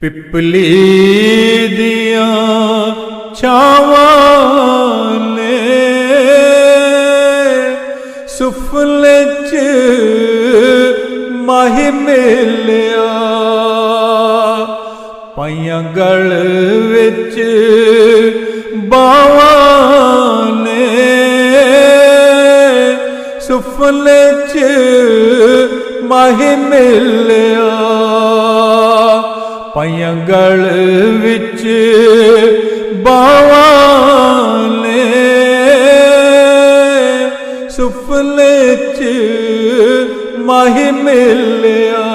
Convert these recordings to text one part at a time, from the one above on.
पिपली दिया छावां ने सुफले च माही मिलिया, पाइयां गल विच बावां ने सुफले च माही मिलिया, पाइयां गल विच बावां ने सुफले च माही मिलिया।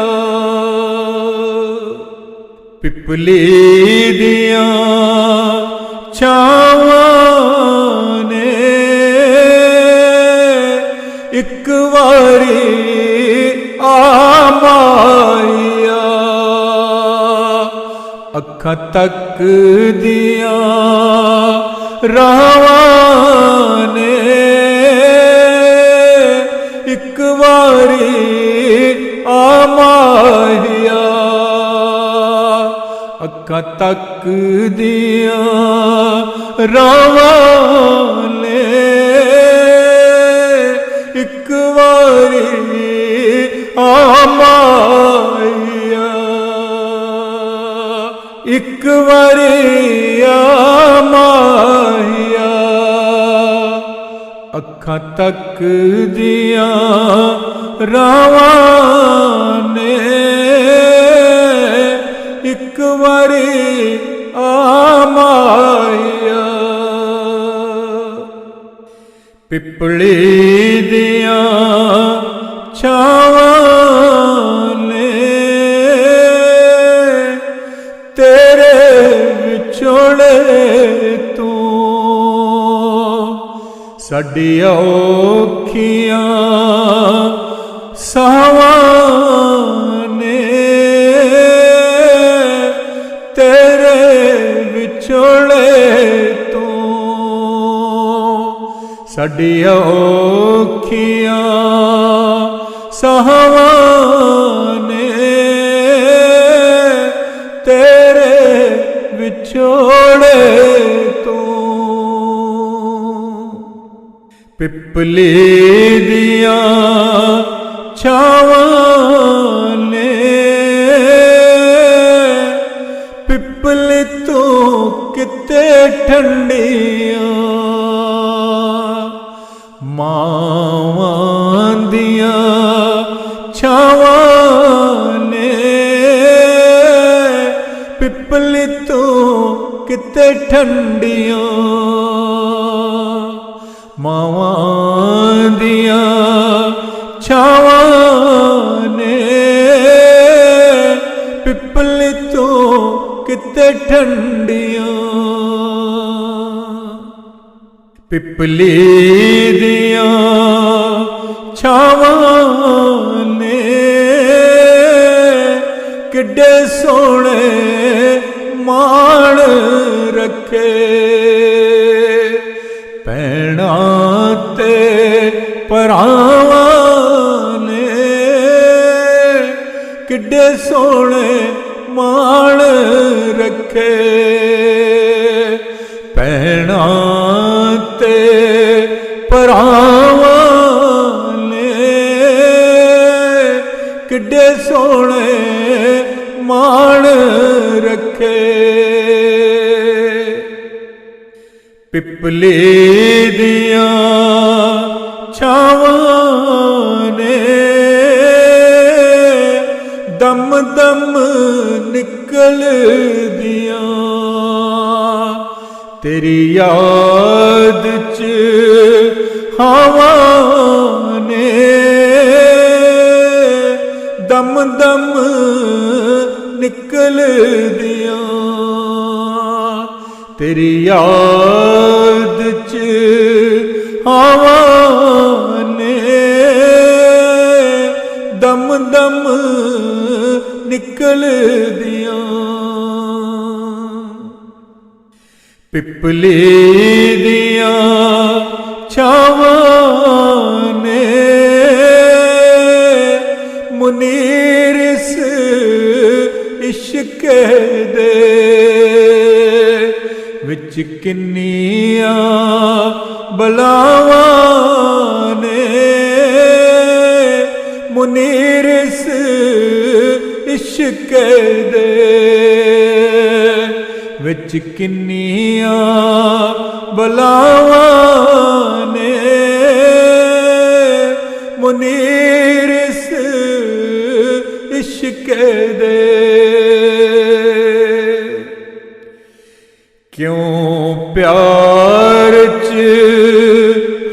पिपली दिया छावां ने एक वारी आमाया, अखां तक दिया रावां ने एक वारी आमाया, अखां तक दिया रावां ने एक वारी आमाया, एक वारी आमाया, अखां तक दिया रावां ने एक वारी आमाया। पिपली दिया छावां ने तेरे विछोड़े तू साडी औखियां सावां ने, तेरे विछोड़े तू साडी औखियां सावां ने, तेरे विछोड़े तू। पिपली दिया छावां ने पिपली तू किते ठंडियां, मावां दिया छावां ने पिपली तू किते ठंडियां, मावां दिया छावां ने पिपली तू किते ठंडियां। पिपली दिया छावां ने किड्डे सोहणे माण रखे, भैणां ते भरावां ने किड्डे सोहणे माण रखे, भैणां ते भरावां ने किड्डे सोहणे माण रखे। पिपली दिया छावां ने दम दम निकल दिया, तेरी याद च हवां ने दम दम निकल दिया, तेरी याद च हवां ने दम दम निकल दिया। पिपली दिया छावां ने मुनीर इस इश्क ਇਸ਼ਕੇ ਦੇ ਵਿੱਚ ਕਿੰਨੀਆਂ ਬਲਾਵਾਂ ਨੇ ਮੁਨੀਰ ਇਸ ਇਸ਼ਕੇ ਦੇ ਵਿੱਚ ਕਿੰਨੀਆਂ ਬਲਾਵਾਂ ਨੇ ਮੁਨੀਰ ਇਸ ਇਸ਼ਕੇ ਦੇ ਕਿਉਂ ਪਿਆਰ ਚ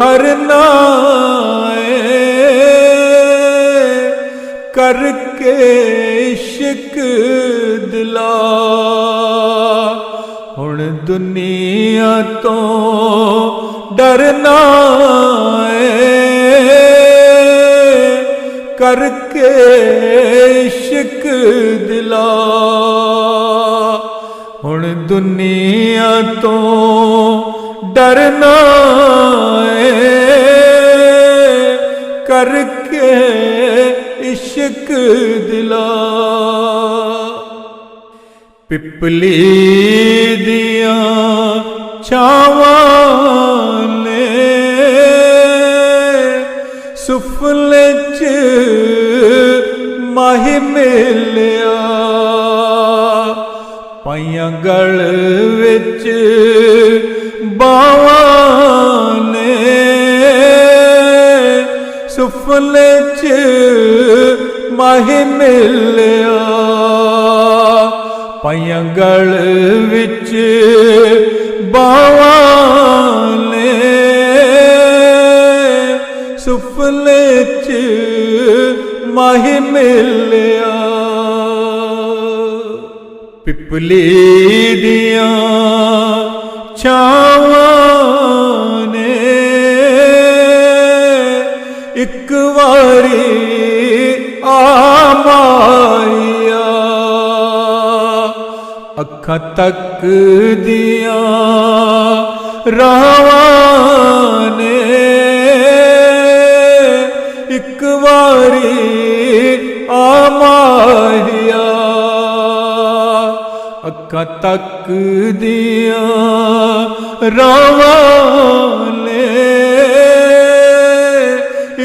ਹਰਨਾ करके इश्क दिला हुण दुनिया तो डरना करके इश्क दिला हुण दुनिया तो डरना करके इश्क दिला पिपली दिया छावां ने सुफले च माही मिलिया पाइयां गल विच बावां ने सुफले च माही मिलिया पाइयां गल विच बावां ने सुफले च माही मिलिया पिपली दियां छावां ने एक वारी आमाया अखां तक दिया रावां ने एक वारी आमाया अखां तक दिया रावां ने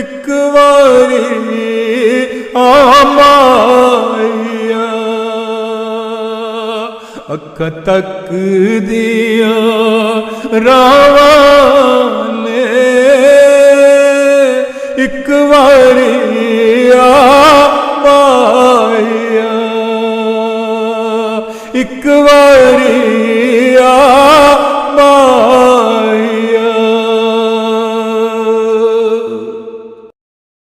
एक वारी आमाया अखां तक दिया रावां ने एक वारी आमाया एक वारी